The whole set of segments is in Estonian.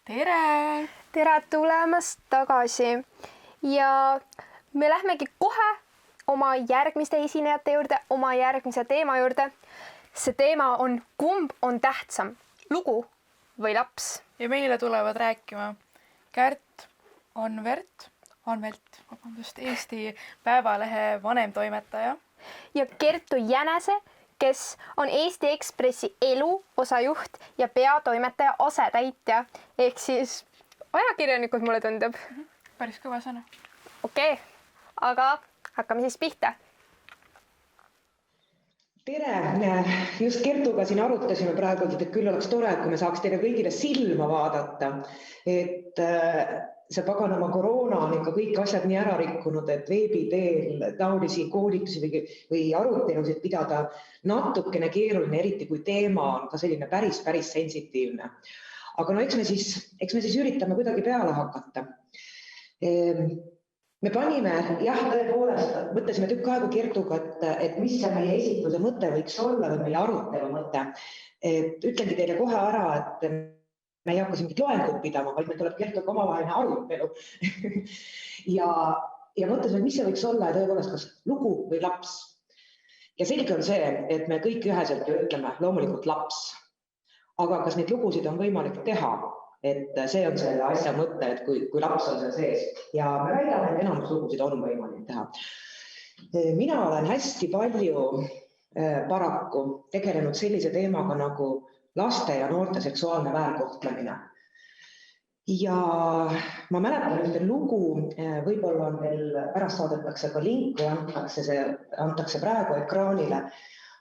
Tere! Tere tulemast tagasi ja me lähmegi kohe oma järgmiste esinejate juurde, oma järgmise teema juurde. See teema on, kumb on tähtsam, lugu või laps? Ja meile tulevad rääkima Kärt Anvelt, Eesti Päevalehe vanemtoimetaja. Ja Kertu Jänese, kes on Eesti Ekspressi eluosajuht ja peatoimetaja asetäitja. Ehk siis ajakirjanikud mulle tundub. Päris kõva sõna. Okei, aga hakkame siis pihta. Tere! Just Kertuga siin arutasime praegu, et küll oleks tore, kui me saaks teile kõigile silma vaadata. Et see paganama koroona on ikka kõik asjad nii ära rikkunud, et veebi teel taolisi koolitusi või arutelusid pidada natukene keeruline, eriti kui teema on ka selline päris sensitiivne. Aga no eks me siis üritame kuidagi peale hakata. Me panime, tõepoolest, mõtlesime tükk aega Kertuga, et mis see meie esitluse mõte võiks olla või meie arutelu mõte. Ütlengi teile kohe ära, et me ei hakka mingit loengut pidama, vaid meil tuleb Kertuga omavaheline arutelu. ja mõtlesime, mis see võiks olla ja tõepoolest, kas lugu või laps. Ja selge on see, et me kõik üheselt ütleme loomulikult laps. Aga kas neid lugusid on võimalik teha? Et see on selle asja mõte, et kui laps on seal sees. Ja me väidame, et enamus lugusid on võimalik teha. Mina olen hästi palju paraku tegelenud sellise teemaga nagu laste ja noorte seksuaalne väärkohtlemine. Ja ma mäletan ühte lugu, võib-olla on veel pärast saadetakse ka link või antakse praegu ekraanile,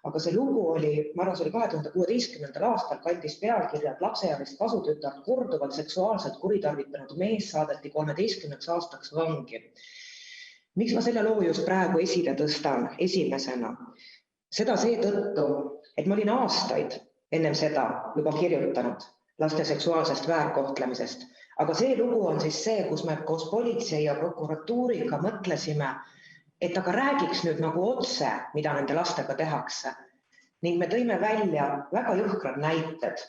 aga see lugu oli, ma arvan, see oli 2016. aastal, kandis pealkirja, et lapseealist kasutütart korduvalt seksuaalselt kuritarvitanud mees saadeti 13 aastaks vangi. Miks ma selle loo just praegu esile tõstan esimesena? Seda seetõttu, et ma olin aastaid ennem seda juba kirjutanud laste seksuaalsest väärkohtlemisest. Aga see lugu on siis see, kus me koos politsei ja prokuratuuriga mõtlesime, et aga räägiks nüüd nagu otse, mida nende lastega tehakse. Ning me tõime välja väga jõhkrad näited.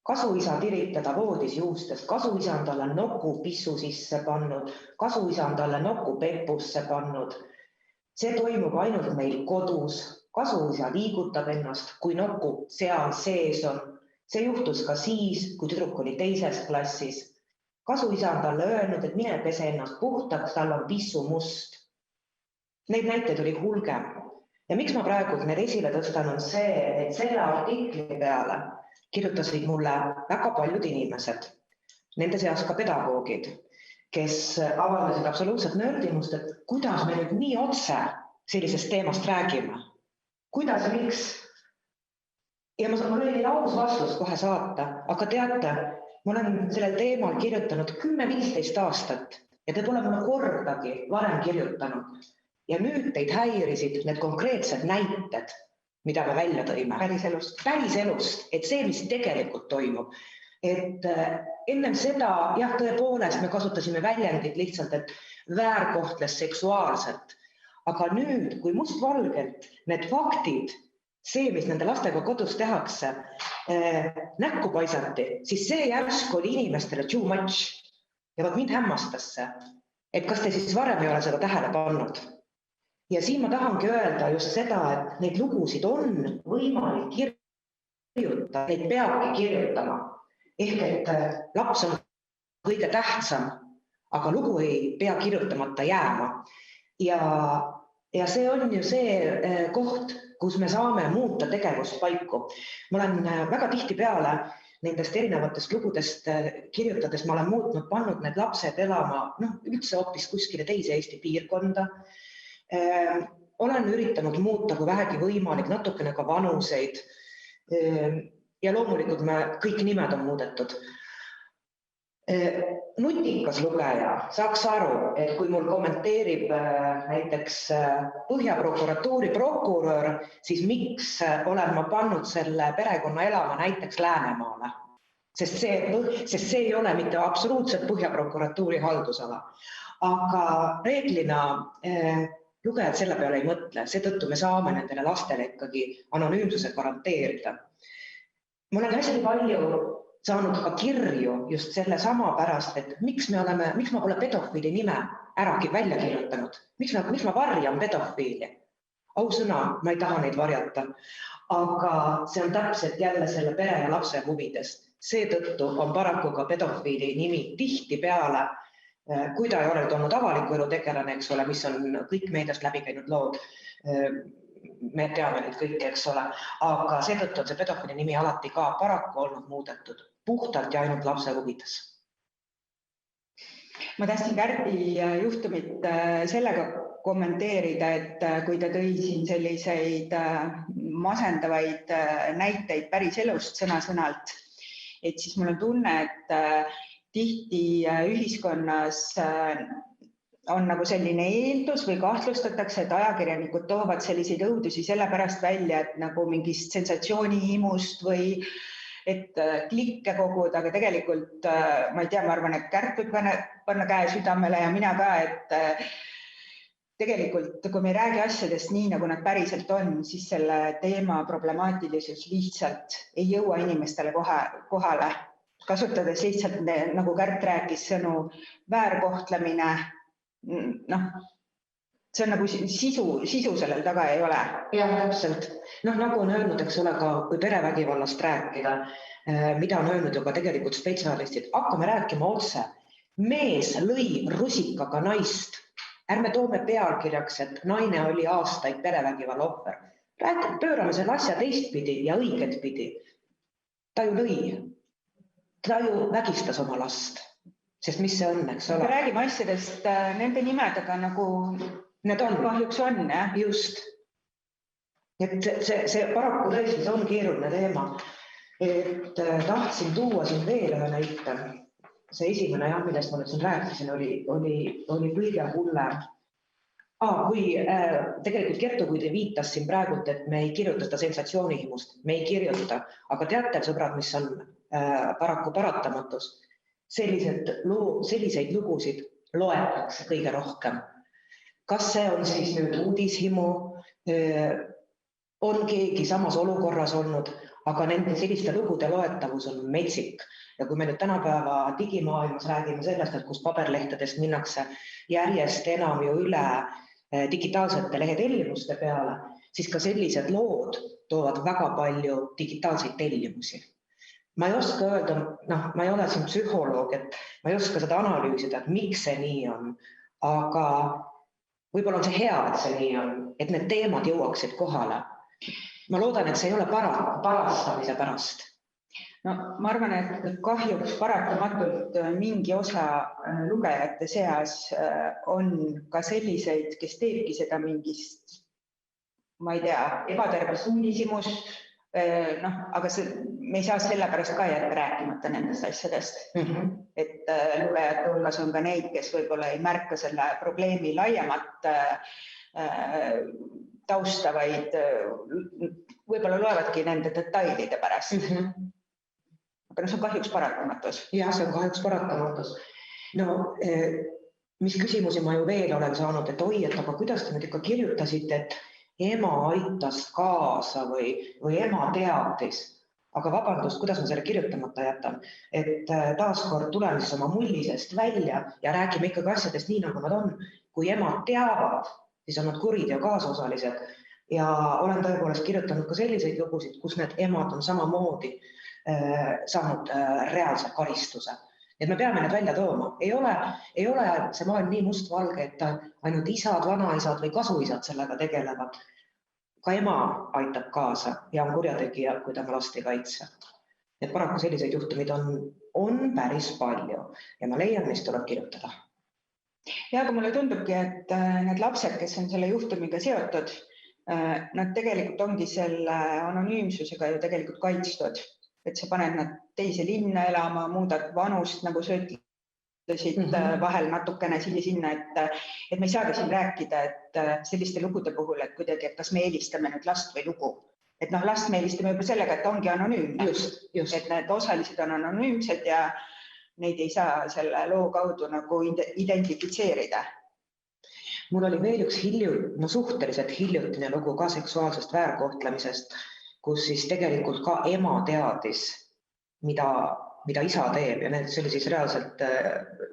Kasuisa tiritada voodis juustest, kasuisa on talle noku pissu sisse pannud, kasuisa on talle noku peppusse pannud. See toimub ainult meil kodus. Kasuisa liigutab ennast, kui noku seal sees on. See juhtus ka siis, kui tüdruk oli teises klassis. Kasuisa on talle öelnud, et mine pese ennast puhtaks, tal on pissu must. Neid näiteid oli hulgem. Ja miks ma praegu need esile tõstan on see, et selle artikli peale kirjutasid mulle väga paljud inimesed, nende seas ka pedagoogid, kes avaldasid absoluutselt nördimust, et kuidas me nüüd nii otse sellisest teemast räägime. Kuidas ja miks? Ja ma võin neile aus vastus kohe saata, aga teate, ma olen sellel teemal kirjutanud 10-15 aastat ja te pole mulle kordagi varem kirjutanud. Ja nüüd teid häirisid need konkreetsed näited, mida me välja tõime. Päris elust, et see, mis tegelikult toimub. Et ennem seda, tõepoolest, me kasutasime väljendit lihtsalt, et väärkohtles seksuaalselt. Aga nüüd, kui mustvalgelt need faktid, see, mis nende lastega kodus tehakse, näkku paisati, siis see järsk oli inimestele too much. Ja mind hämmastas see, et kas te siis varem ei ole seda tähele pannud. Ja siin ma tahangi öelda just seda, et neid lugusid on võimalik kirjutada, neid peabki kirjutama. Ehk et laps on kõige tähtsam, aga lugu ei pea kirjutamata jääma. Ja see on ju see koht, kus me saame muuta tegevust paiku. Ma olen väga tihti peale nendest erinevatest lugudest kirjutades, ma olen pannud need lapsed elama üldse hoopis kuskile teise Eesti piirkonda. Olen üritanud muuta, kui vähegi võimalik, natukene ka vanuseid. Ja loomulikult kõik nimed on muudetud. Nutikas lugeja saaks aru, et kui mul kommenteerib näiteks Põhjaprokuratuuri prokurör, siis miks olen ma pannud selle perekonna elama näiteks Läänemaale. Sest see ei ole mitte absoluutselt Põhjaprokuratuuri haldusala. Aga reeglina lugejad selle peale ei mõtle, seetõttu me saame nendele lastele ikkagi anonüümsuse garanteerida. ma olen hästi palju saanud ka kirju just selle sama pärast, et miks ma pole pedofiili nime välja kirjutanud, miks ma varjan pedofiili. Ausõna, ma ei taha neid varjata, aga see on täpselt jälle selle pere ja lapse huvides. Seetõttu on paraku ka pedofiili nimi tihti peale, kui ta ei ole olnud avaliku elu tegelane, eks ole, mis on kõik meediast läbi käinud lood. Me teame neid kõiki, eks ole, aga seetõttu on see pedofiili nimi alati ka paraku olnud muudetud puhtalt ja ainult lapse huvides. Ma tahtsin Kärdi juhtumit sellega kommenteerida, et kui ta tõi siin selliseid masendavaid näiteid päris elust sõna-sõnalt, et siis mul on tunne, et tihti ühiskonnas on nagu selline eeldus või kahtlustatakse, et ajakirjanikud toovad selliseid õudusi sellepärast välja, et nagu mingist sensatsioonihimust või et klikke koguda, aga tegelikult ma ei tea, ma arvan, et Kärt võib panna käe südamele ja mina ka, et tegelikult, kui me ei räägi asjadest nii, nagu nad päriselt on, siis selle teema problemaatilisus lihtsalt ei jõua inimestele kohale. Kasutades lihtsalt, nagu Kärt rääkis, sõnu väärkohtlemine, see on nagu sisu sellel taga ei ole. Jah, täpselt. Nagu on öelnud, eks ole, ka kui perevägivallast rääkida, mida on öelnud ju ka tegelikult spetsialistid, hakkame rääkima otse. Mees lõi rusikaga naist. Ärme toome pealkirjaks, et naine oli aastaid perevägivalla ohver. Pöörame selle asja teistpidi ja õiget pidi. Ta ju lõi. Ta ju vägistas oma last. Sest mis see on, eks ole? Me räägime asjadest nende nimedega nagu need on. Kahjuks on, jah. Just. Et see paraku tõesti, see on keeruline teema. Et tahtsin tuua siin veel ühe näite. See esimene, millest ma nüüd siin rääkisin, oli kõige hullem. Kui tegelikult Kertu, kui te viitas siin praegu, et me ei kirjuta seda sensatsioonihimust, me ei kirjuta, aga teate, sõbrad, mis on paraku paratamatus? Selliseid lugusid loetakse kõige rohkem. Kas see on siis nüüd uudishimu, on keegi samas olukorras olnud, aga nende selliste lugude loetavus on metsik. Ja kui me nüüd tänapäeva digimaailmas räägime sellest, et kus paberlehtedest minnakse järjest enam ju üle digitaalsete lehetellimuste peale, siis ka sellised lood toovad väga palju digitaalseid tellimusi. Ma ei oska öelda, ma ei ole siin psühholoog, et ma ei oska seda analüüsida, et miks see nii on, aga võib-olla on see hea, et see nii on, et need teemad jõuaksid kohale. Ma loodan, et see ei ole parastamise pärast. Ma arvan, et kahjuks paratamatult mingi osa lugejate seas on ka selliseid, kes teebki seda mingist, ma ei tea, ebatervest uudishimust, aga me ei saa sellepärast ka jätta rääkimata nendest asjadest. Et lugejate hulgas on ka neid, kes võib-olla ei märka selle probleemi laiemat tausta, vaid võib-olla loevadki nende detailide pärast. Aga see on kahjuks paratamatus. Jah, see on kahjuks paratamatus. Mis küsimusi ma ju veel olen saanud, et aga kuidas te nüüd ikka kirjutasite, et ema aitas kaasa või ema teadis. Aga vabandust, kuidas ma selle kirjutamata jätan? Et taaskord tuleme siis oma mullisest välja ja räägime ikkagi asjadest nii, nagu nad on. Kui emad teavad, siis on nad kuriteo kaasosalised. Ja olen tõepoolest kirjutanud ka selliseid lugusid, kus need emad on samamoodi saanud reaalse karistuse. Et me peame need välja tooma. Ei ole see maailm nii mustvalge, et ainult isad, vanaisad või kasuisad sellega tegelevad. Ka ema aitab kaasa ja on kurjategija, kui ta last ei kaitse. Et paraku selliseid juhtumid on päris palju ja ma leian, mis tuleb kirjutada. Ja, aga mulle tundubki, et need lapsed, kes on selle juhtumiga seotud, nad tegelikult ongi selle anonüümsusega ju tegelikult kaitstud. Et sa paned nad teise linna elama, muudad vanust, nagu sa ütlesid, vahel natukene sinna, et me ei saagi siin rääkida, et selliste lugude puhul, et kuidagi, et kas me eelistame nüüd last või lugu. Et last me eelistame juba sellega, et ta ongi anonüümne. Just. Et need osalised on anonüümsed ja neid ei saa selle loo kaudu nagu identifitseerida. Mul oli veel üks suhteliselt hiljutine lugu ka seksuaalsest väärkohtlemisest. kus siis tegelikult ka ema teadis, mida isa teeb ja see oli siis reaalselt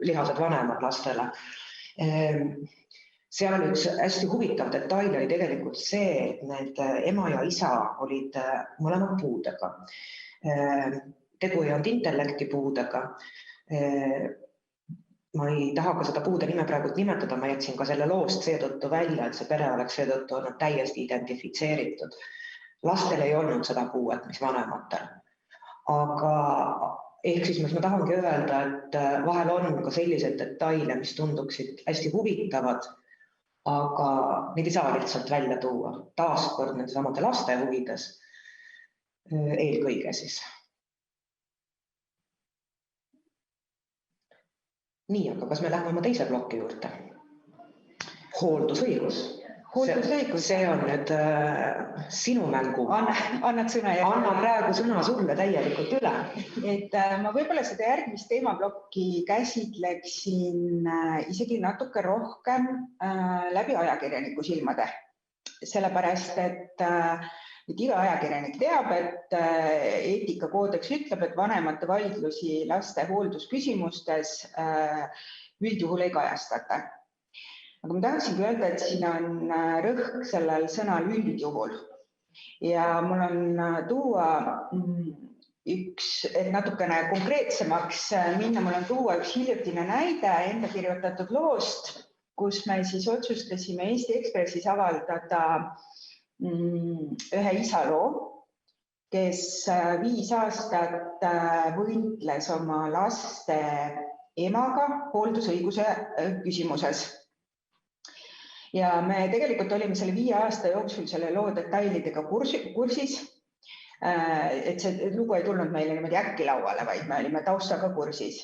lihased vanemad lastele. Seal oli üks hästi huvitav detail oli tegelikult see, et need ema ja isa olid mõlemad puudega. Tegu ei olnud intellektipuudega. Ma ei taha ka seda puude nime praegu nimetada, ma jätsin ka selle loost seetõttu välja, et see pere oleks seetõttu olnud täiesti identifitseeritud. Lastel ei olnud seda puuet, mis vanematel. Aga ehk siis ma tahangi öelda, et vahel on ka sellised detaile, mis tunduksid hästi huvitavad, aga neid ei saa lihtsalt välja tuua. Taaskord nende samade laste huvides eelkõige siis. Nii, aga kas me läheme oma teise ploki juurde? Hooldusõigus. See on nüüd sinu mängu. Annad sõna järgi. Anna praegu sõna sulle täielikult üle. Et ma võib-olla seda järgmist teemaplokki käsitleksin isegi natuke rohkem läbi ajakirjaniku silmade. Sellepärast, et iga ajakirjanik teab, et eetikakoodeks ütleb, et vanemate vaidlusi laste hooldusküsimustes üldjuhul ei kajastata. Aga ma tahaksingi öelda, et siin on rõhk sellel sõnal üldjuhul. Ja mul on tuua et natukene konkreetsemaks minna, mul on tuua üks hiljutine näide enda kirjutatud loost, kus me siis otsustasime Eesti Ekspressis avaldada ühe isaloo, kes 5 aastat võitles oma laste emaga hooldusõiguse küsimuses. Ja me tegelikult olime selle 5 aasta jooksul selle loo detailidega kursis, et see lugu ei tulnud meile niimoodi äkki lauale, vaid me olime taustaga kursis.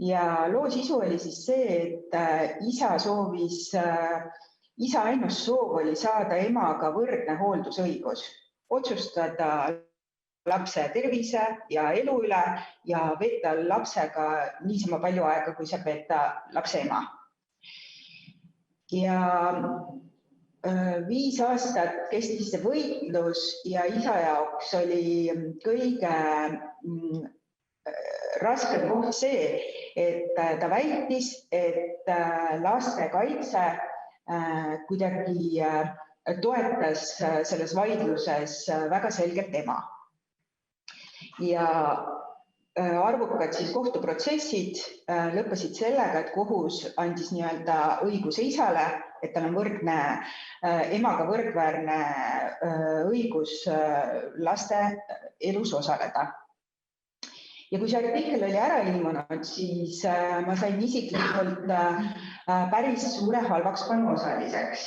Ja loo sisu oli siis see, et isa ainus soov oli saada emaga võrdne hooldusõigus, otsustada lapse tervise ja elu üle ja veeta lapsega niisama palju aega, kui saab veeta lapse ema. Ja 5 aastat kestis see võitlus ja isa jaoks oli kõige raskem koht see, et ta väitis, et laste kaitse kuidagi toetas selles vaidluses väga selgelt ema. Ja arvukad siis kohtuprotsessid lõppesid sellega, et kohus andis nii-öelda õiguse isale, et tal on emaga võrdväärne õigus laste elus osaleda. Ja kui see artikkel oli ära ilmunud, siis ma sain isiklikult päris suure halvakspanu osaliseks.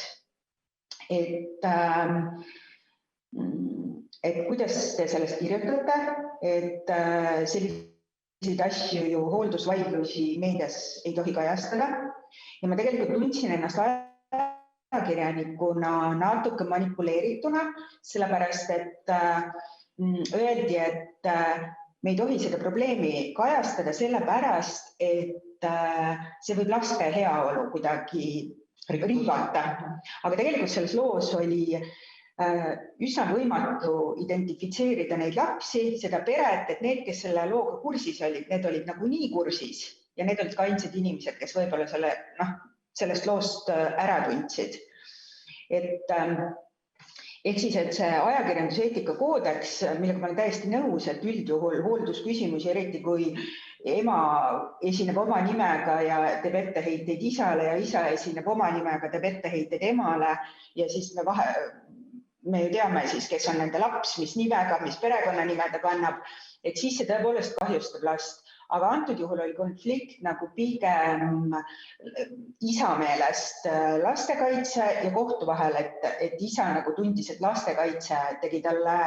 Et kuidas te sellest kirjutate, et selliseid asju ju hooldusvaidlusi meedias ei tohi kajastada. Ja ma tegelikult tundsin ennast ajakirjanikuna natuke manipuleerituna, sellepärast et öeldi, et me ei tohi seda probleemi kajastada sellepärast, et see võib laste heaolu kuidagi riivata. Aga tegelikult selles loos oli üsna võimatu identifitseerida neid lapsi, seda peret, et need, kes selle looga kursis olid, need olid nagu nii kursis ja need olid ka ainsad inimesed, kes võib-olla sellest loost ära tundsid. Ehk siis, et see ajakirjanduseetika koodeks, millega ma olen täiesti nõus, et üldjuhul hooldusküsimusi, eriti kui ema esineb oma nimega ja teeb etteheiteid isale ja isa esineb oma nimega, teeb etteheiteid emale ja siis me ju teame siis, kes on nende laps, mis nimega, mis perekonnanime ta kannab, et siis see tõepoolest kahjustab last. Aga antud juhul oli konflikt nagu pigem isa meelest lastekaitse ja kohtu vahel, et isa nagu tundis, et lastekaitse tegi talle,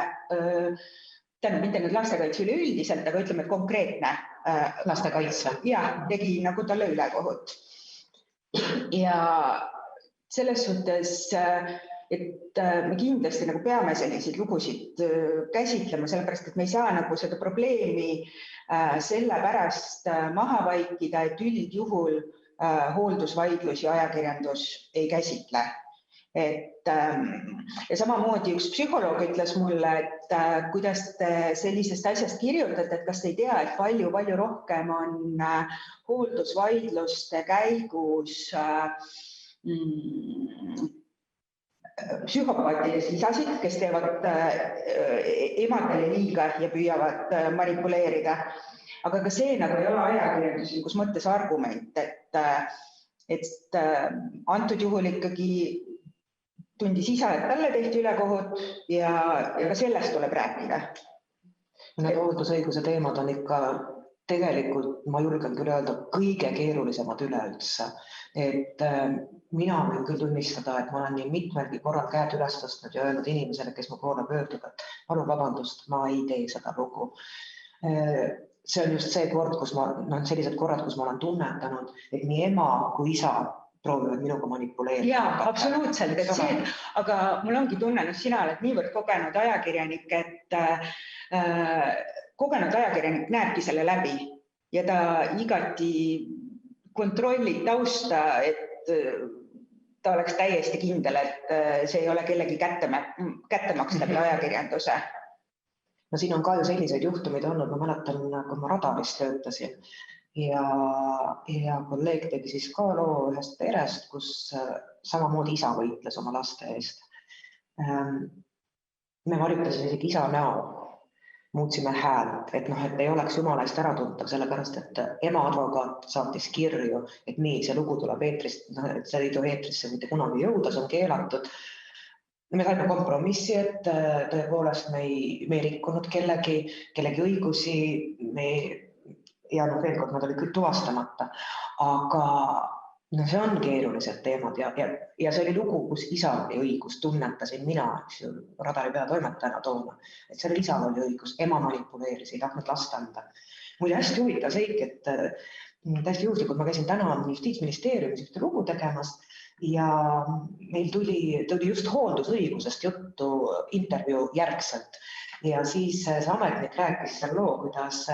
mitte nüüd lastekaitse üleüldiselt, aga ütleme, et konkreetne lastekaitse. Ja, tegi nagu talle ülekohut. Ja selles suhtes, et me kindlasti nagu peame selliseid lugusid käsitlema, sellepärast, et me ei saa nagu seda probleemi sellepärast maha vaikida, et üldjuhul hooldusvaidlusi ajakirjandus ei käsitle. Ja samamoodi üks psühholoog ütles mulle, et kuidas te sellisest asjast kirjutate, et kas te ei tea, et palju rohkem on hooldusvaidluste käigus psühhopaatides isasid, kes teevad emadele liiga ja püüavad manipuleerida. Aga ka see nagu ei ole ajakirjanduslikus mõttes argument, et antud juhul ikkagi tundis isa, et talle tehti ülekohut ja ka sellest tuleb rääkida. Need hooldusõiguse teemad on ikka tegelikult, ma julgen küll öelda, kõige keerulisemad üleüldse. Et mina võin küll tunnistada, et ma olen nii mitmelgi korral käed üles tõstnud ja öelnud inimesele, kes mu poole pöördub, et palun vabandust, ma ei tee seda lugu. See on just see kord, sellised korrad, kus ma olen tunnetanud, et nii ema kui isa proovivad minuga manipuleerida. Jaa, absoluutselt. Aga mul ongi tunne, sina oled niivõrd kogenud ajakirjanik, et kogenud ajakirjanik näebki selle läbi ja ta igati kontrollib tausta, et ta oleks täiesti kindel, et see ei ole kellegi kättemaks läbi ajakirjanduse. No siin on ka ju selliseid juhtumid olnud, ma mäletan, kui ma radaris töötasin ja kolleeg tegi siis ka loo ühest perest, kus samamoodi isa võitles oma laste eest. Me varjutasime isegi isa näo, muutsime häält, et ei oleks jumala eest ära tuntav, sellepärast, et ema advokaat saatis kirju, et nii, see lugu tuleb eetrist, see ei tohi eetrisse mitte kunagi jõuda, see on keelatud. Me saime kompromissi, et tõepoolest me ei rikkunud kellegi õigusi ja veel kord nad olid kõik tuvastamata. Aga see on keerulised teemad ja see oli lugu, kus isal oli õigus, tunnetasin mina, radari peatoimetajana toona, et sellel isal oli õigus, ema manipuleeris, ei tahtnud last anda. Mul oli hästi huvitav seik, et täiesti juhuslikult ma käisin täna Justiitsministeeriumis ühte lugu tegemas ja meil tuli just hooldusõigusest juttu intervjuu järgselt ja siis see ametnik rääkis selle loo, kuidas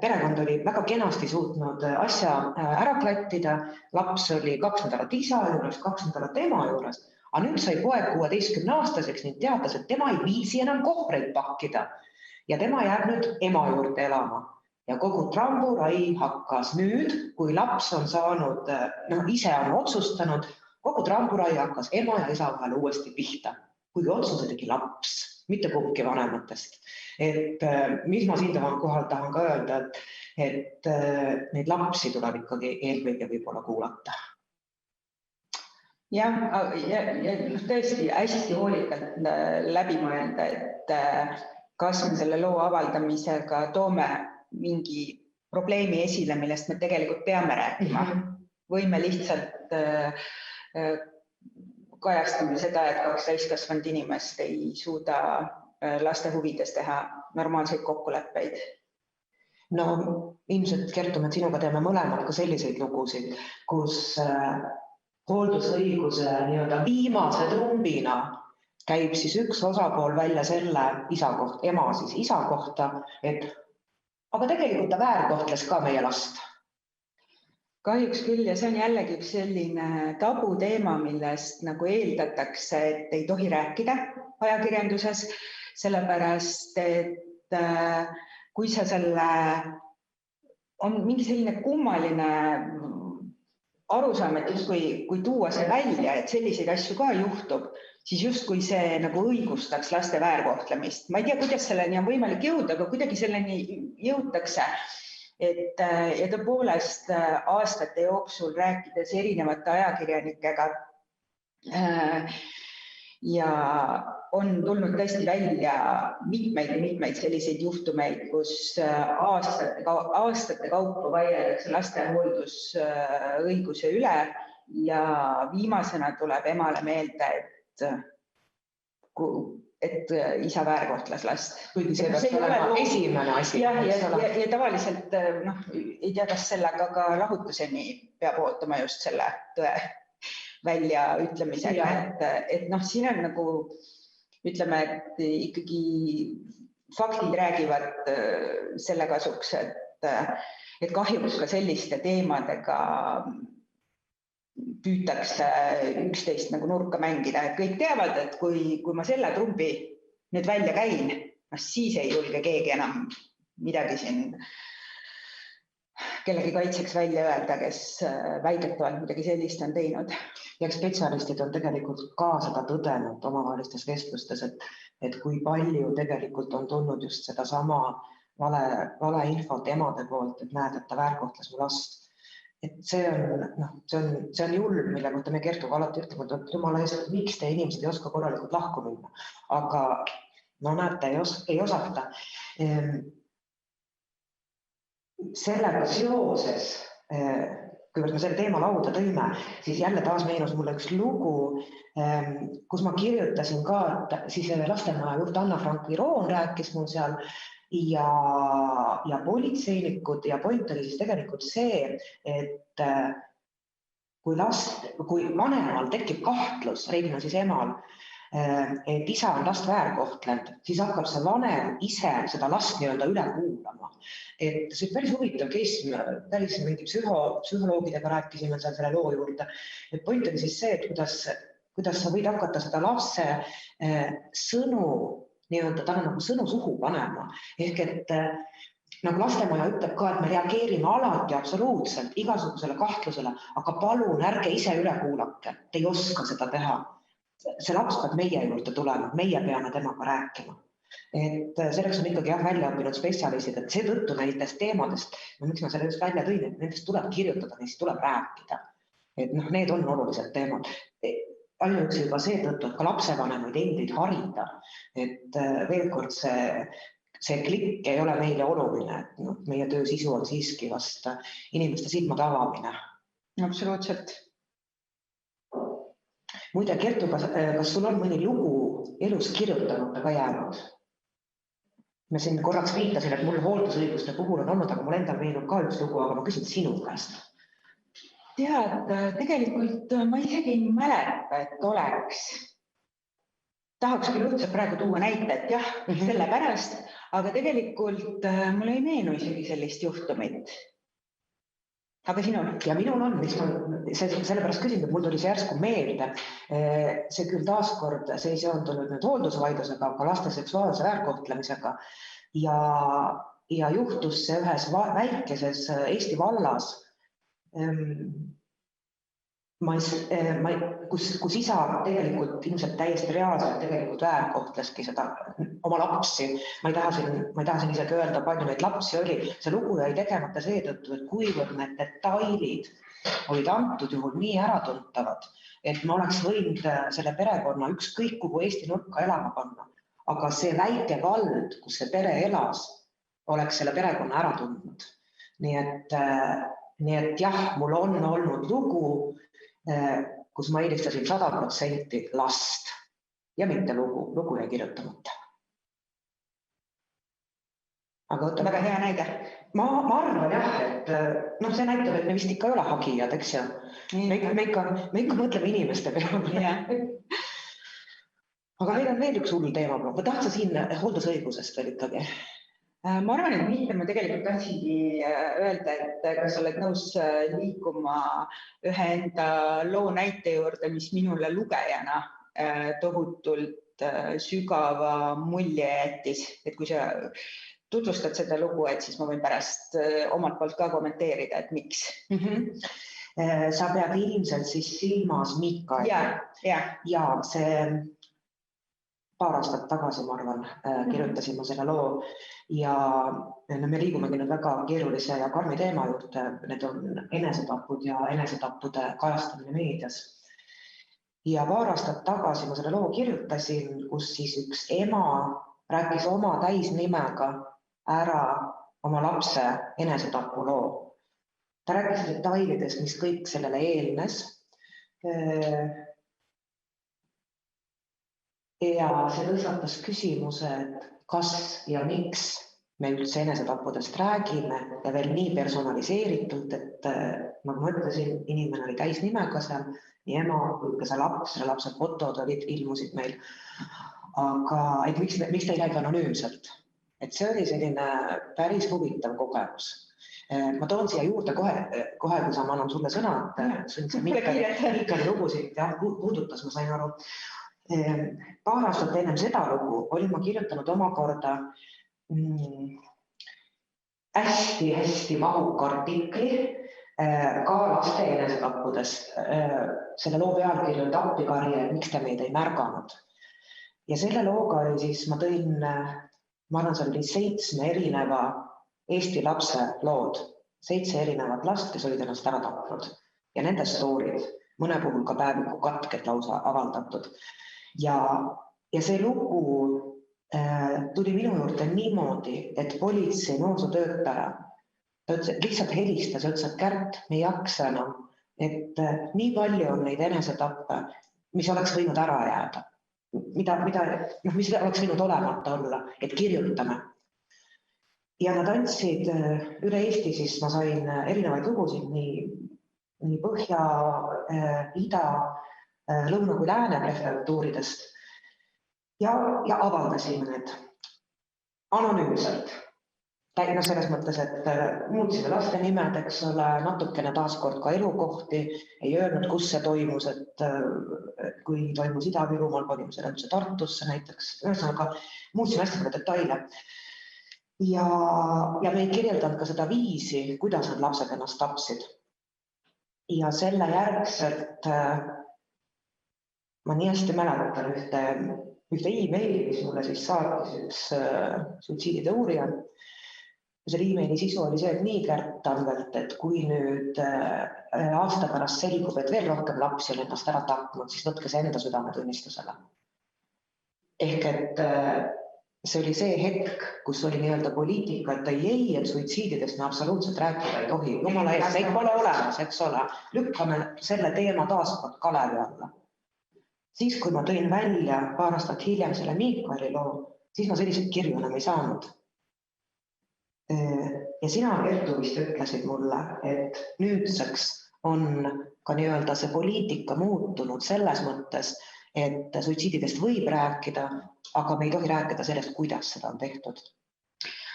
perekond oli väga kenasti suutnud asja ära klattida, laps oli 2 nädalat isa juures, 2 nädalat ema juures, aga nüüd sai poeg 16-aastaseks ning teatas, et tema ei viisi enam kohvreid pakkida ja tema jääb nüüd ema juurde elama. Ja kogu tramburai hakkas nüüd, kui laps on saanud, ise on otsustanud, kogu tramburai hakkas ema ja isa vahel uuesti pihta, kuigi otsuse tegi laps, mitte kumbki vanematest. Et mis ma siin kohal tahan ka öelda, et neid lapsi tuleb ikkagi eelkõige võib-olla kuulata. Jah, tõesti hästi hoolikalt läbi mõelda, et kas me selle loo avaldamisega toome mingi probleemi esile, millest me tegelikult peame rääkima. Või me lihtsalt kajastame seda, et 2 täiskasvanud inimest ei suuda laste huvides teha normaalseid kokkuleppeid. No ilmselt, Kertu, me sinuga teeme mõlemad ka selliseid lugusid, kus hooldusõiguse viimase trumbina käib siis üks osapool välja selle isa kohta, ema siis isa kohta, et aga tegelikult ta väärkohtles ka meie last. Kahjuks küll ja see on jällegi üks selline tabuteema, millest nagu eeldatakse, et ei tohi rääkida ajakirjanduses, sellepärast, et kui sa on mingi selline kummaline arusaam, et kui tuua see välja, et selliseid asju ka juhtub, siis justkui see nagu õigustaks laste väärkohtlemist. Ma ei tea, kuidas selleni on võimalik jõuda, aga kuidagi selleni jõutakse. Ja tõepoolest aastate jooksul rääkides erinevate ajakirjanikega ja on tulnud tõesti välja mitmeid selliseid juhtumeid, kus aastate kaupa vaieldakse laste hooldusõiguse üle ja viimasena tuleb emale meelde, et isa väärkohtles last. Kuigi see peaks olema esimene asi. Ja tavaliselt, ei tea, kas sellega ka lahutuseni peab ootama just selle tõe välja ütlemisega. Et siin on nagu, ütleme, et ikkagi faktid räägivad selle kasuks, et kahjuks ka selliste teemadega püütakse üksteist nagu nurka mängida, et kõik teavad, et kui ma selle trumbi nüüd välja käin, siis ei julge keegi enam midagi siin kellegi kaitseks välja öelda, kes väidetavalt midagi sellist on teinud. Ja spetsialistid on tegelikult ka seda tõdenud omavahelistes vestlustes, et kui palju tegelikult on tulnud just seda sama vale infot emade poolt, et näed, et ta väärkohtles mu last. Et see on julm, mille kohta me Kertuga alati ütleme, et jumala eest, miks te inimesed ei oska korralikult lahku minna. Aga no näete, ei osata. Sellega seoses, kuivõrd me selle teema lauda tõime, siis jälle taas meenus mulle üks lugu, kus ma kirjutasin ka, et siis lastemaja juht Anna Frank-Viroon rääkis mul seal ja politseinikud ja point oli siis tegelikult see, et kui vanemal tekib kahtlus, reeglina siis emal, et isa on last väärkohtlenud, siis hakkab see vanem ise seda last üle kuulama. Et see päris huvitav case, päris mingi psühholoogidega rääkisime selle loo juurde. Et point oli siis see, et kuidas sa võid hakata seda lapse sõnu, ta on nagu sõnu suhu panema. Ehk et nagu lastemaja ütleb ka, et me reageerime alati absoluutselt igasugusele kahtlusele, aga palun ärge ise üle kuulake, te ei oska seda teha. See laps peab meie juurde tulema, meie peame temaga rääkima. Et selleks on ikkagi välja õppinud spetsialistid, et seetõttu nendest teemadest, miks ma selle just välja tõin, et nendest tuleb kirjutada, neist tuleb rääkida. Et need on olulised teemad. Ainuüksi juba seetõttu, et ka lapsevanemaid endid harida, et veel kord see klikk ei ole meile oluline, et meie töö sisu on siiski vast inimeste silmade avamine. Absoluutselt. Muide, Kertu, kas sul on mõni lugu elus kirjutamata ka jäänud? Me siin korraks viitasin, et mul hooldusõiguste puhul on olnud, aga mul endal meenub ka üks lugu, aga ma küsin sinu käest. Tead, tegelikult ma isegi ei mäleta, et oleks. Tahaks küll üldse praegu tuua näite, et jah, sellepärast, aga tegelikult mul ei meenu isegi sellist juhtumit. Aga sinul? Ja minul on, sellepärast küsin, et mul tuli see järsku meelde. See küll taaskord, see ei seondunud nüüd hooldusvaidlusega, aga laste seksuaalse väärkohtlemisega. Ja juhtus see ühes väikeses Eesti vallas, kus isa tegelikult ilmselt täiesti reaalselt tegelikult väärkohtleski seda oma lapsi. Ma ei taha siin isegi öelda, palju neid lapsi oli. See lugu jäi tegemata seetõttu, et kuivõrd need detailid olid antud juhul nii äratuntavad, et ma oleks võinud selle perekonna ükskõik kuhu Eesti nurka elama panna. Aga see väike vald, kus see pere elas, oleks selle perekonna ära tundnud. Nii et jah, mul on olnud lugu, kus ma eelistasin 100% last ja mitte lugu jäi kirjutamata. Väga hea näide. Ma arvan jah, et see näitab, et me vist ikka ei ole hagijad, eks ju. Me ikka mõtleme inimeste peale. Aga meil on veel üks hull teema. Ma tahtsa siin hooldusõigusest veel ikkagi. Ma arvan, et mitte ma tegelikult tahtsingi öelda, et kas oled nõus liikuma ühe enda loo näite juurde, mis minule lugejana tohutult sügava mulje jättis. Et kui sa tutvustad seda lugu, et siis ma võin pärast omalt poolt ka kommenteerida, et miks. Sa pead ilmselt siis silmas Mika. Ja see paar aastat tagasi, ma arvan, kirjutasin ma selle loo ja me liigumegi nüüd väga keerulise ja karmi teema juurde. Need on enesetapud ja enesetappude kajastamine meedias. Ja paar aastat tagasi ma selle loo kirjutasin, kus siis üks ema rääkis oma täisnimega ära oma lapse enesetapu loo. Ta rääkis detailides, mis kõik sellele eelnes. Ja see tõstatas küsimuse, et kas ja miks me üldse enesetappudest räägime ja veel nii personaliseeritult, et nagu ma ütlesin, inimene oli täisnimega seal, nii ema kui ka see lapse fotod ilmusid meil. Aga et miks ta ei räägi anonüümselt? Et see oli selline päris huvitav kogemus. Ma toon siia juurde kohe, kui ma annan sulle sõna, et see Miikali lugusid puudutas, ma sain aru. Paar aastat ennem seda lugu olin ma kirjutanud omakorda hästi mahuka artikli ka laste enesetappudest. Selle loo pealkiri on Appikarje, miks te meid ei märganud. Ja selle looga oli siis, ma tõin, ma arvan, see oli 7 erineva Eesti lapse lood, 7 erinevat last, kes olid ennast ära tapnud. Ja nende stoorid, mõne puhul ka päeviku katked lausa avaldatud. Ja see lugu tuli minu juurde niimoodi, et politsei noorsootöötaja lihtsalt helistas ja ütles, et Kärt, me ei jaksa enam, et nii palju on neid enesetappe, mis oleks võinud ära jääda, mis oleks võinud olemata olla, et kirjutame. Ja nad andsid üle Eesti, siis ma sain erinevaid lugusid nii Põhja, Ida, Lõuna kui Lääne prefektuuridest ja avaldasime need anonüümselt. Selles mõttes, et muutsime laste nimed, eks ole, natukene taaskord ka elukohti, ei öelnud, kus see toimus, et kui toimus Ida-Virumaal, kolime selle Tartusse näiteks, ühesõnaga muutsime hästi palju detaile. Ja me ei kirjeldanud ka seda viisi, kuidas need lapsed ennast tapsid. Ja selle järgselt ma nii hästi mäletan ühte e-maili, mis mulle siis saatis üks suitsiidide uurija. Selle e-maili sisu oli see, et nii Kärt Anvelt, et kui nüüd aasta pärast selgub, et veel rohkem lapsi on ennast ära tapnud, siis võtke see enda südametunnistusele. Ehk et see oli see hetk, kus oli nii-öelda poliitika, et ei, et suitsiididest me absoluutselt rääkida ei tohi. Jumala eest, neid pole olemas, eks ole. Lükkame selle teema taaskord kalevi alla. Siis, kui ma tõin välja paar aastat hiljem selle Miikali loo, siis ma selliseid kirju enam ei saanud. Ja sina, Kertu, vist ütlesid mulle, et nüüdseks on ka nii-öelda see poliitika muutunud selles mõttes, et suitsiididest võib rääkida, aga me ei tohi rääkida sellest, kuidas seda on tehtud.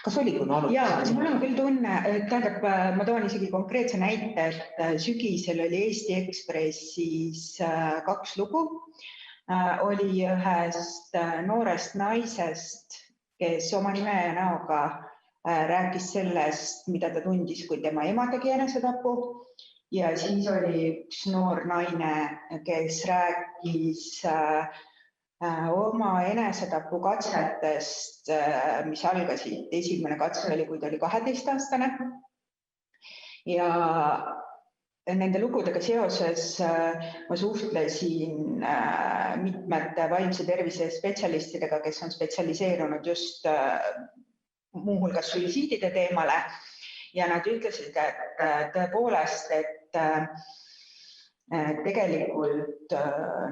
Kas oli, kui me alustasime? Mul on küll tunne, tähendab, ma toon isegi konkreetse näite, et sügisel oli Eesti Ekspressis 2 lugu. Oli ühest noorest naisest, kes oma nime ja näoga rääkis sellest, mida ta tundis, kui tema ema tegi enesetapu. Ja siis oli üks noor naine, kes rääkis oma enesetapu katsetest, mis algasid. Esimene katse oli, kui ta oli 12-aastane. Ja nende lugudega seoses ma suhtlesin mitmete vaimse tervise spetsialistidega, kes on spetsialiseerunud just muuhulgas suitsiidide teemale. Ja nad ütlesid, et tõepoolest, et tegelikult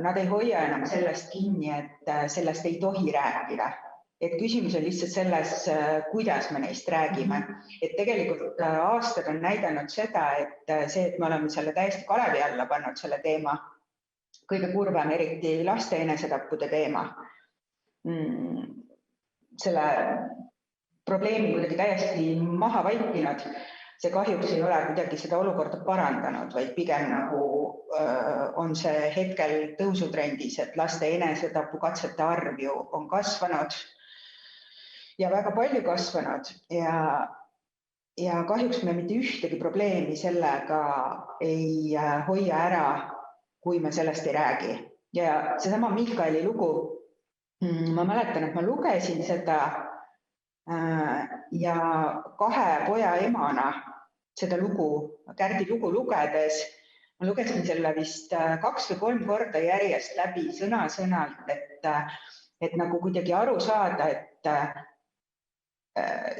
nad ei hoia enam sellest kinni, et sellest ei tohi rääkida. Et küsimus on lihtsalt selles, kuidas me neist räägime. Et tegelikult aastad on näidanud seda, et see, et me oleme selle täiesti kalevi alla pannud selle teema, kõige kurvem eriti laste enesetappude teema, selle probleemi kuidagi täiesti maha vaikinud, see kahjuks ei ole kuidagi seda olukorda parandanud, vaid pigem nagu on see hetkel tõusutrendis, et laste enesetapu katsete arv ju on kasvanud ja väga palju kasvanud ja kahjuks me mitte ühtegi probleemi sellega ei hoia ära, kui me sellest ei räägi. Ja seesama Miikali lugu, ma mäletan, et ma lugesin seda ja 2 poja emana seda lugu, Kärdi lugu lugedes, ma lugesin selle vist 2 või 3 korda järjest läbi sõna-sõnalt, et nagu kuidagi aru saada, et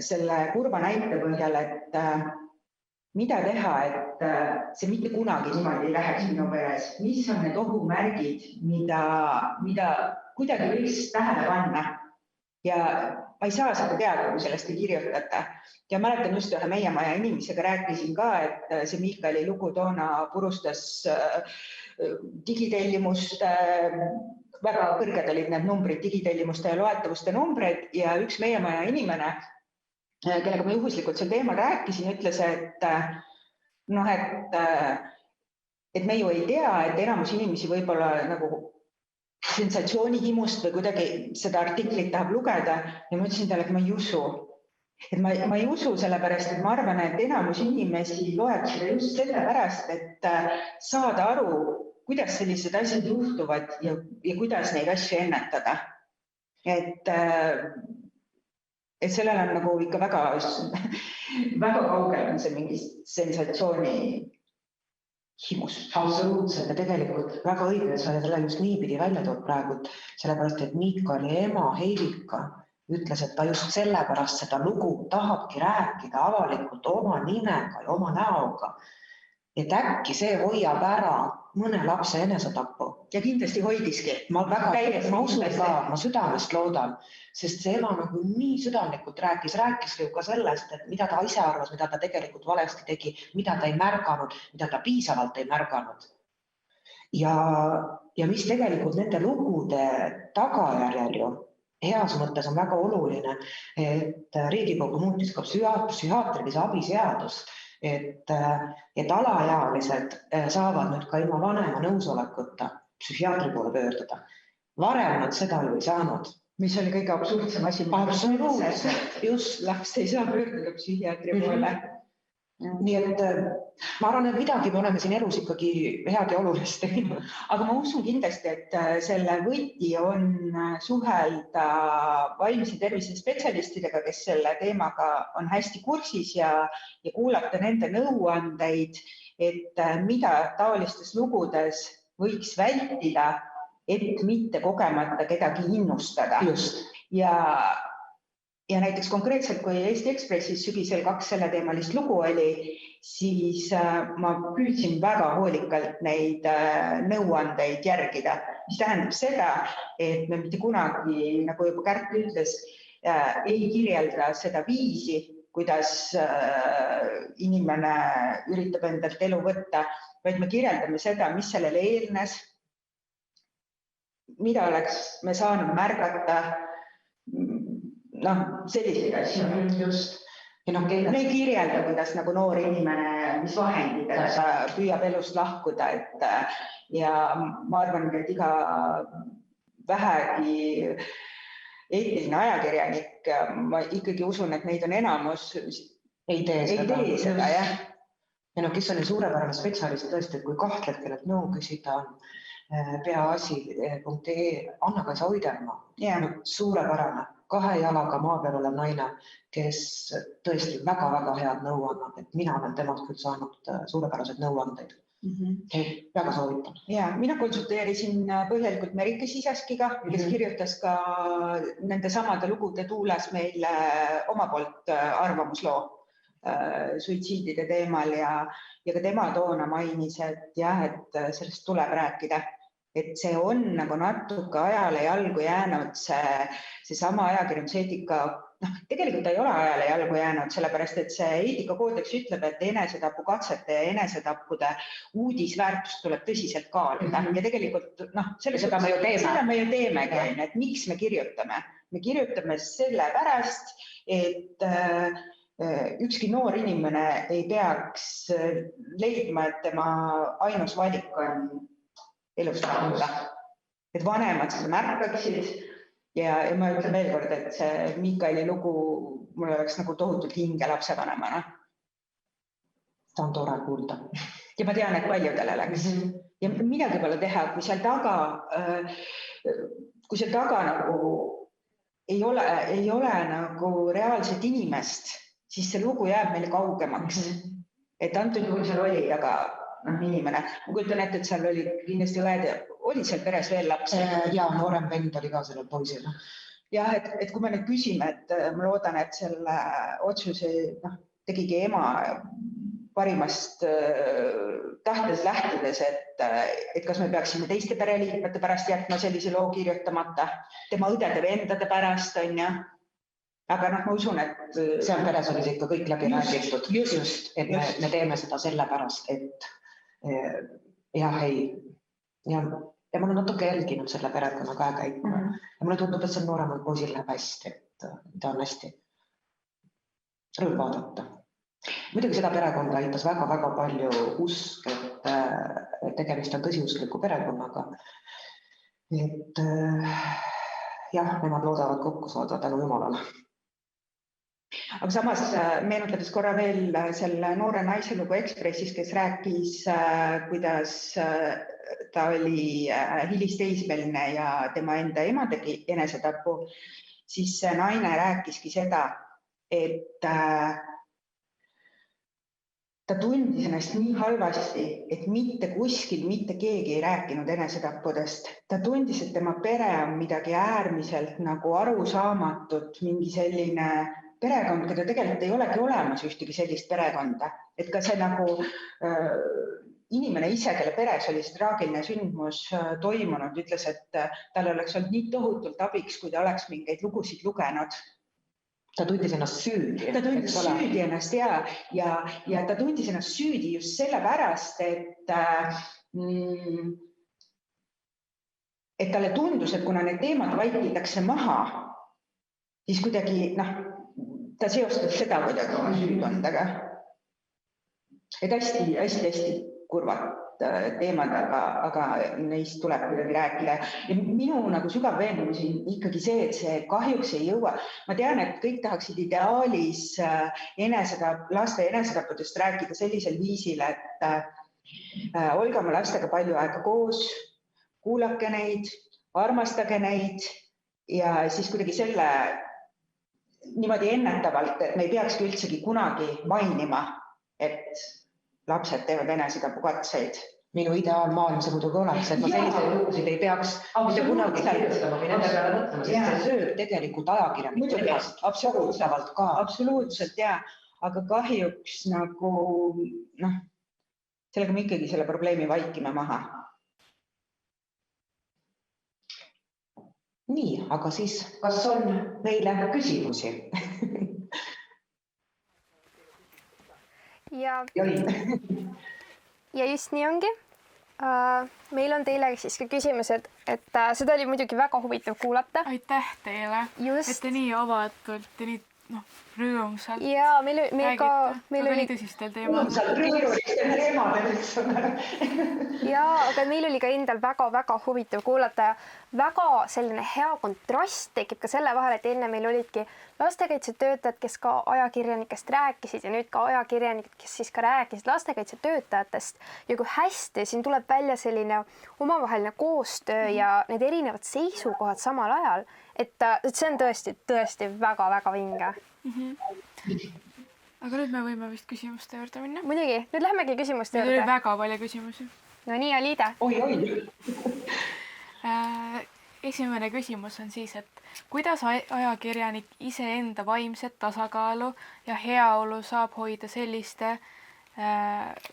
selle kurva näite põhjal, et mida teha, et see mitte kunagi niimoodi ei läheks minu peres, mis on need ohumärgid, mida kuidagi võiks tähele panna. Ja ma ei saa seda teada, kui sellest ei kirjutata. Ja mäletan just ühe meie maja inimesega rääkisin ka, et see Miikali lugu toona purustas digitellimuste, väga kõrged olid need numbrid, digitellimuste ja loetavuste numbrid ja üks meie maja inimene kellega ma juhuslikult sel teemal rääkisin, ütles, et noh, et me ju ei tea, et enamus inimesi võib-olla nagu sensatsioonihimust või kuidagi seda artiklit tahab lugeda ja ma ütlesin talle, et ma ei usu. Et ma ei usu sellepärast, et ma arvan, et enamus inimesi loeb seda just sellepärast, et saada aru, kuidas sellised asjad juhtuvad ja kuidas neid asju ennetada. Et sellel on nagu ikka väga kaugel on see mingi sensatsiooni himus. Absoluutselt ja tegelikult väga õige, et sa selle just niipidi välja tood praegu, sellepärast, et Miikali ema Heivika ütles, et ta just sellepärast seda lugu tahabki rääkida avalikult oma nimega ja oma näoga, et äkki see hoiab ära mõne lapse enesetapu. Ja kindlasti hoidiski. Ma usun ka, ma südamest loodan, sest see ema nagu nii südamlikult rääkis ju ka sellest, et mida ta ise arvas, mida ta tegelikult valesti tegi, mida ta ei märganud, mida ta piisavalt ei märganud. Ja mis tegelikult nende lugude tagajärjel ju heas mõttes on väga oluline, et Riigikogu muutis ka psühhiaatrilise abi seadust, et alaealised saavad nüüd ka ilma vanema nõusolekuta psühhiaatri poole pöörduda. Varem nad seda ju ei saanud. Mis oli kõige absurdsem asi. Absoluutselt, just. Laps ei saa pöörduda psühhiaatri poole. Nii et ma arvan, et midagi me oleme siin elus ikkagi head ja olulist teinud. Aga ma usun kindlasti, et selle võti on suhelda vaimse tervise spetsialistidega, kes selle teemaga on hästi kursis ja kuulata nende nõuandeid, et mida taolistes lugudes võiks vältida, et mitte kogemata kedagi innustada. Just. Ja näiteks konkreetselt, kui Eesti Ekspressis sügisel 2 selleteemalist lugu oli, siis ma püüdsin väga hoolikalt neid nõuandeid järgida, mis tähendab seda, et me mitte kunagi, nagu juba Kärt ütles, ei kirjelda seda viisi, kuidas inimene üritab endalt elu võtta, vaid me kirjeldame seda, mis sellele eelnes, mida oleks me saanud märgata, selliseid asju. Just. Me ei kirjelda, kuidas nagu noor inimene, mis vahenditega ta püüab elust lahkuda. Ja ma arvan, et iga vähegi eetiline ajakirjanik, ma ikkagi usun, et neid on enamus, ei tee seda. Ja kes on suurepärane spetsialist tõesti, et kui kahtled, kellelt nõu küsida on peaasi.ee Anna-Kaisa Oidermaa, suurepärane, 2 jalaga maa peal olev naine, kes tõesti väga-väga head nõu annab, et mina olen temalt küll saanud suurepärased nõuandeid. Väga soovitan. Ja, mina konsulteerisin põhjalikult Merike Sisaskiga, kes kirjutas ka nende samade lugude tuules meile oma poolt arvamusloo suitsiidide teemal ja ka tema toona mainis, et sellest tuleb rääkida. Et see on nagu natuke ajale jalgu jäänud see sama ajakirjanduseetika, tegelikult ta ei ole ajale jalgu jäänud, sellepärast et see eetikakoodeks ütleb, et enesetapukatsete ja enesetappude uudisväärtust tuleb tõsiselt kaaluda. Ja tegelikult seda me ju teemegi, et miks me kirjutame. Me kirjutame selle pärast, et ükski noor inimene ei peaks leidma, et tema ainus valik on elust lahkuda. Et vanemad seda märkaksid ja ma ütlen veel kord, et see Miikali lugu mul oleks nagu tohutult hinge lapsevanemana. Ta on tore kuulda. Ja ma tean, et paljudel oleks. Ja midagi pole teha, kui seal taga nagu ei ole nagu reaalset inimest, siis see lugu jääb meile kaugemaks. Et antud juhul seal oli taga inimene. Ma kujutan ette, et seal oli kindlasti oli seal peres veel lapsi. Ja noorem vend oli ka sellel poisil. Jah, et kui me nüüd küsime, et ma loodan, et selle otsuse tegigi ema parimast tahtes lähtudes, et kas me peaksime teiste pereliikmete pärast jätma sellise loo kirjutamata, tema õdede-vendade pärast on ja. Aga ma usun, et seal peres oli ikka kõik läbi räägitud. Just, et me teeme seda selle pärast, et ja ma olen natuke jälginud selle perekonna käekäiku ja mulle tundub, et see nooremal poisil läheb hästi, et ta on hästi. rõõm vaadata. Muidugi seda perekonda aitas väga-väga palju usk, et tegemist on tõsiuskliku perekonnaga. Et jah, nemad loodavad kokku saada tänu Jumalale. Aga samas meenutades korra veel selle noore naise lugu Ekspressis, kes rääkis, kuidas ta oli hilisteismeline ja tema enda ema tegi enesetapu, siis see naine rääkiski seda, et ta tundis ennast nii halvasti, et mitte kuskil mitte keegi ei rääkinud enesetappudest. Ta tundis, et tema pere on midagi äärmiselt nagu arusaamatut, mingi selline perekond, keda tegelikult ei olegi olemas ühtegi sellist perekonda. Et ka see nagu inimene ise, kelle peres oli see traagiline sündmus toimunud, ütles, et tal oleks olnud nii tohutult abiks, kui ta oleks mingeid lugusid lugenud. Ta tundis ennast süüdi. Ta tundis süüdi ennast ja ta tundis ennast süüdi just sellepärast, et talle tundus, et kuna need teemad vaikitakse maha, siis kuidagi, ta seostas seda kuidagi oma süükondaga. Et hästi kurvad teemad, aga neist tuleb kuidagi rääkida. Ja minu nagu sügav veendumus on ikkagi see, et see kahjuks ei jõua. Ma tean, et kõik tahaksid ideaalis laste enesetappudest rääkida sellisel viisil, et olge oma lastega palju aega koos, kuulake neid, armastage neid ja siis kuidagi selle niimoodi ennetavalt, et me ei peakski üldsegi kunagi mainima, et lapsed teevad enesetapukatseid. Minu ideaalmaailm see muidugi oleks, et ma selliseid lugusid ei peaks mitte kunagi kirjutama või nende peale mõtlema, sest see sööb tegelikult ajakirjaniku ennast absoluutselt ka. Absoluutselt, jaa. Aga kahjuks nagu, sellega me ikkagi selle probleemi vaikime maha. Nii, aga siis, kas on meile küsimusi? Ja just nii ongi. Meil on teile siis ka küsimused, et seda oli muidugi väga huvitav kuulata. Aitäh teile, et te nii avatult ja nii rõõmsalt ja meil oli tõsistel teemadel. Aga meil oli ka endal väga-väga huvitav kuulata ja väga selline hea kontrast tekib ka selle vahel, et enne meil olidki lastekaitsetöötajad, kes ka ajakirjanikest rääkisid ja nüüd ka ajakirjanikud, kes siis ka rääkisid lastekaitsetöötajatest ja kui hästi siin tuleb välja selline omavaheline koostöö ja need erinevad seisukohad samal ajal, et see on tõesti väga-väga vinge. Aga nüüd me võime vist küsimuste juurde minna. Muidugi, nüüd lähemegi küsimuste juurde. Nüüd oli väga palju küsimusi. No nii, Aliide. Esimene küsimus on siis, et kuidas ajakirjanik iseenda vaimset tasakaalu ja heaolu saab hoida selliste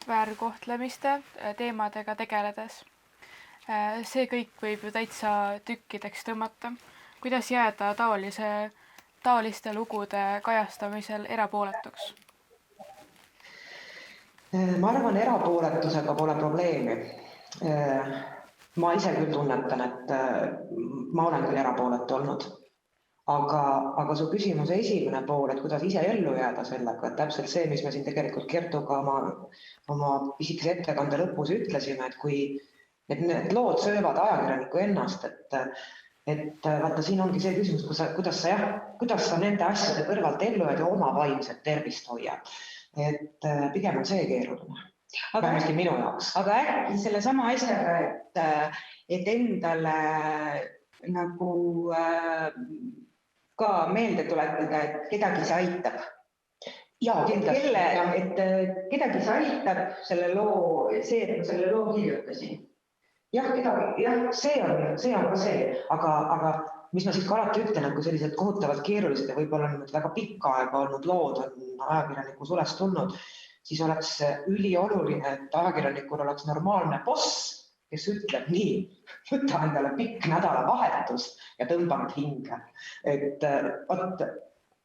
väärkohtlemiste teemadega tegeledes? See kõik võib ju täitsa tükkideks tõmmata. Kuidas jääda taoliste lugude kajastamisel erapooletuks? Ma arvan, erapooletusega pole probleemi. Ma ise küll tunnetan, et ma olen küll erapooletu olnud. Aga su küsimuse esimene pool, et kuidas ise ellu jääda sellega, et täpselt see, mis me siin tegelikult Kertuga oma pisikese ettekande lõpus ütlesime, et kui need lood söövad ajakirjaniku ennast, et vaata, siin ongi see küsimus, kuidas sa nende asjade kõrvalt ellu jääd ja oma vaimset tervist hoiad. Et pigem on see keeruline. Vähemasti minu jaoks. Aga äkki selle sama asjaga, et endale nagu ka meelde tuletada, et kedagi see aitab. Jaa, kindlasti. Et kedagi see aitab selle loo, see, et ma selle loo kirjutasin. Jah, see on ka see, aga mis ma siit ka alati ütlen, et kui sellised kohutavalt keerulised ja võib-olla nüüd väga pikka aega olnud lood on ajakirjaniku sulest tulnud, siis oleks ülioluline, et ajakirjanikul oleks normaalne boss, kes ütleb nii, võta endale pikk nädalavahetus ja tõmba nüüd hinge. Et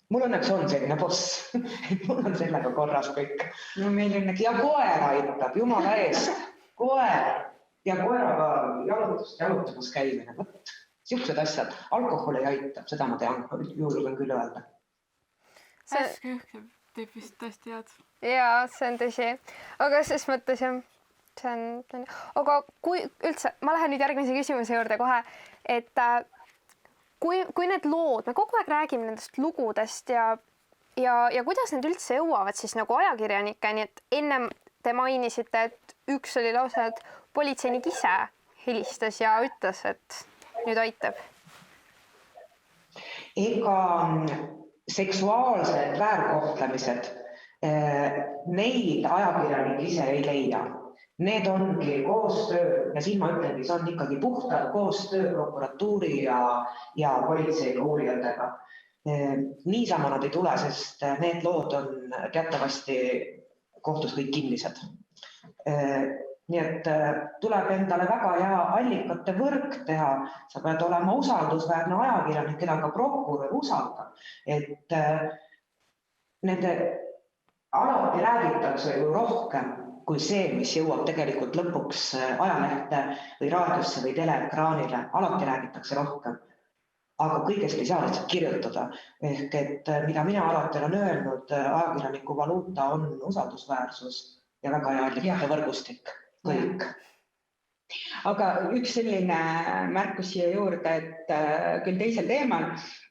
mul õnneks on selline boss, mul on sellega korras kõik. No, ja koer aitab, jumala eest, koer. Ja koeraga jalutamas käimine, siuksed asjad, alkohol ei aita, seda ma tean, julgen küll öelda. Hästi teeb vist tõesti head. Jaa, see on tõsi. Aga ses mõttes jah, aga kui üldse, ma lähen nüüd järgmise küsimuse juurde kohe, et kui need lood, me kogu aeg räägime nendest lugudest ja kuidas need üldse jõuavad siis nagu ajakirjanikeni, et ennem te mainisite, et üks oli lausa, et politseinik ise helistas ja ütles, et nüüd aitab. Ega seksuaalsed väärkohtlemised, neid ajakirjanik ise ei leia. Need ongi koostöö ja siin ma ütlengi, see on ikkagi puhtal koostöö prokuratuuri ja politsei uurijatega. Niisama nad ei tule, sest need lood on teatavasti kohtus kõik kinnised. Nii et tuleb endale väga hea allikate võrk teha. Sa pead olema usaldusväärne ajakirjanik, keda ka prokurör usaldab. Et nende alati räägitakse ju rohkem kui see, mis jõuab tegelikult lõpuks ajalehte või raadiosse või teleekraanile. Alati räägitakse rohkem. Aga kõigest ei saa lihtsalt kirjutada. Ehk et mida mina alati olen öelnud, ajakirjaniku valuuta on usaldusväärsus ja väga hea allikate võrgustik. Kõik. Aga üks selline märkus siia juurde, et küll teisel teemal,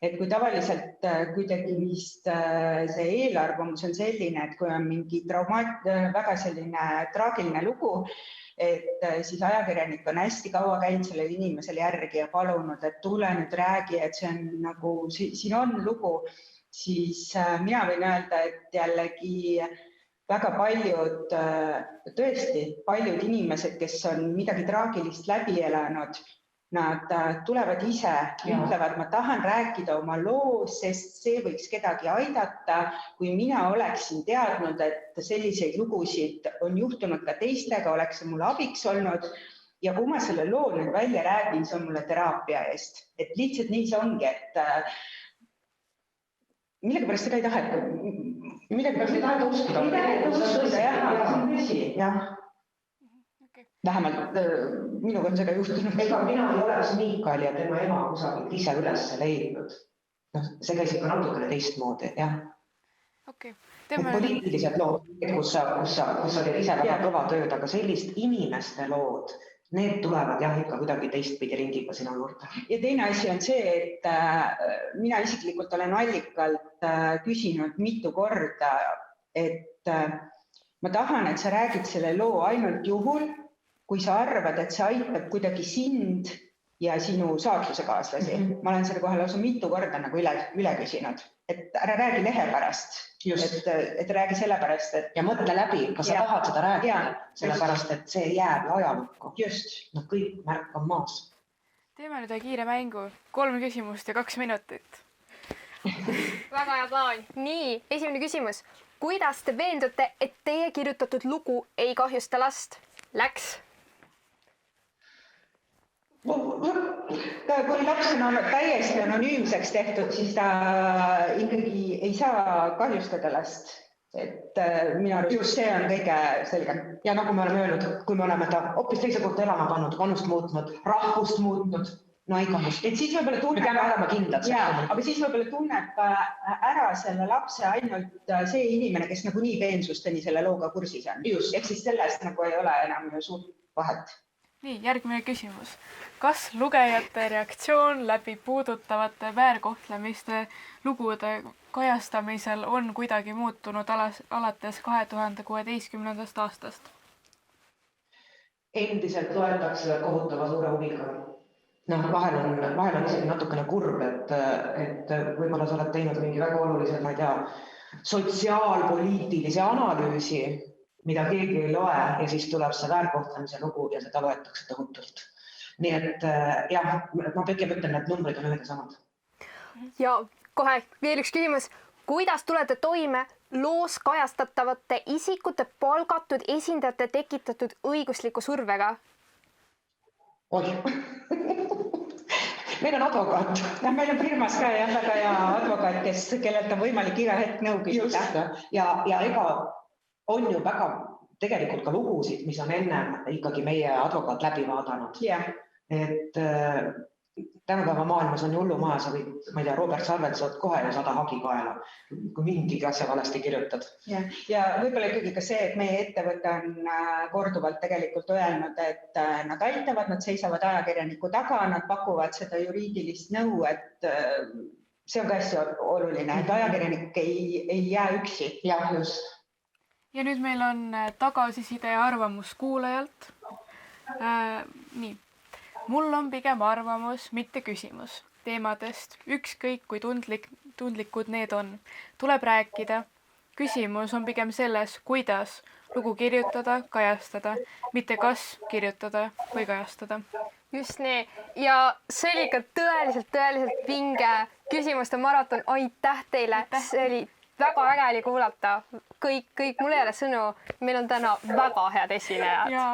et kui tavaliselt kuidagi vist see eelarvamus on selline, et kui on mingi väga selline traagiline lugu, et siis ajakirjanik on hästi kaua käinud sellele inimesele järgi ja palunud, et tule nüüd räägi, et see on nagu, siin on lugu, siis mina võin öelda, et jällegi väga paljud inimesed, kes on midagi traagilist läbi elanud, nad tulevad ise, ütlevad, ma tahan rääkida oma loo, sest see võiks kedagi aidata. Kui mina oleksin teadnud, et selliseid lugusid on juhtunud ka teistega, oleks see mulle abiks olnud. Ja kui ma selle loo nüüd välja räägin, see on mulle teraapia eest. Et lihtsalt nii see ongi, et millega pärast seda ei taheta. Midagi peaks ei taheta uskuda. Jah. Vähemalt minuga on seda juhtunud. Ega mina ei oleks Miikal ja tema ema kusagilt ise üles leidnud. See käis ikka natukene teistmoodi, jah. Poliitilised lood, kus sa teed ise väga kõva tööd, aga sellist inimeste lood, need tulevad jah ikka kuidagi teistpidi ringiga sinu juurde. Ja teine asi on see, et mina isiklikult olen allikalt küsinud mitu korda, et ma tahan, et sa räägid selle loo ainult juhul, kui sa arvad, et see aitab kuidagi sind ja sinu saatlusekaaslasi. Ma olen selle kohe lausa mitu korda nagu üle küsinud, et ära räägi lehe pärast, et räägi selle pärast, et... Ja mõtle läbi, kas sa tahad seda rääkida, sellepärast, et see jääb ajalukku. Just. Kõik märk on maas. Teeme nüüd kiire mängu. 3 küsimust ja 2 minutit. Väga hea plaan. Nii, esimene küsimus. Kuidas te veendute, et teie kirjutatud lugu ei kahjusta last? Läks? Kui laps on täiesti anonüümseks tehtud, siis ta ikkagi ei saa kahjustada last. Et minu arust see on kõige selgem. Ja nagu me oleme öelnud, kui me oleme ta hoopis teise kohta elama pannud, vanust muutnud, rahvust muutnud, no ei kahjusta. Et siis võib-olla tunneb... Me peame olema kindlad. Aga siis võib-olla tunneb ära selle lapse ainult see inimene, kes nagu nii peensusteni selle looga kursis on. Ehk siis sellest nagu ei ole enam suurt vahet. Nii, järgmine küsimus. Kas lugejate reaktsioon läbi puudutavate väärkohtlemiste lugude kajastamisel on kuidagi muutunud alates 2016. aastast? Endiselt loetakse kohutava suure huviga. Vahel on isegi natukene kurb, et võib-olla sa oled teinud mingi väga olulised, ma ei tea, sotsiaalpoliitilise analüüsi, mida keegi ei loe ja siis tuleb see väärkohtlemise lugu ja seda loetakse tõhutult. Nii et jah, ma pigem ütlen, et numbrid on ühed ja samad. Ja kohe veel üks küsimus. Kuidas tulete toime loos kajastatavate isikute palgatud esindajate tekitatud õigusliku survega? Oi. Meil on advokaat. Meil on firmas ka väga hea advokaat, kellelt on võimalik iga hetk nõu küsida. Ja ega on ju väga tegelikult ka lugusid, mis on ennem ikkagi meie advokaat läbi vaadanud. Yeah. Et tänapäeva maailmas on hullumaja, sa võid, ma ei tea, Robert Sarvet saad kohe ja 100 hagi kaela, kui mingigi asja valesti kirjutad. Ja võib-olla ikkagi ka see, et meie ettevõte on korduvalt tegelikult öelnud, et nad aitavad, nad seisavad ajakirjaniku taga, nad pakuvad seda juriidilist nõu, et see on ka hästi oluline, et ajakirjanik ei jää üksi. Jah, just. Ja nüüd meil on tagasiside ja arvamus kuulajalt. Nii. Mul on pigem arvamus, mitte küsimus teemadest, ükskõik kui tundlikud need on. Tuleb rääkida. Küsimus on pigem selles, kuidas lugu kirjutada, kajastada, mitte kas kirjutada või kajastada. Just nii. Ja see oli ikka tõeliselt vinge küsimuste maraton. Aitäh teile. See oli väga äge oli kuulata. Kõik, mul ei ole sõnu. Meil on täna väga head esinejad. Ja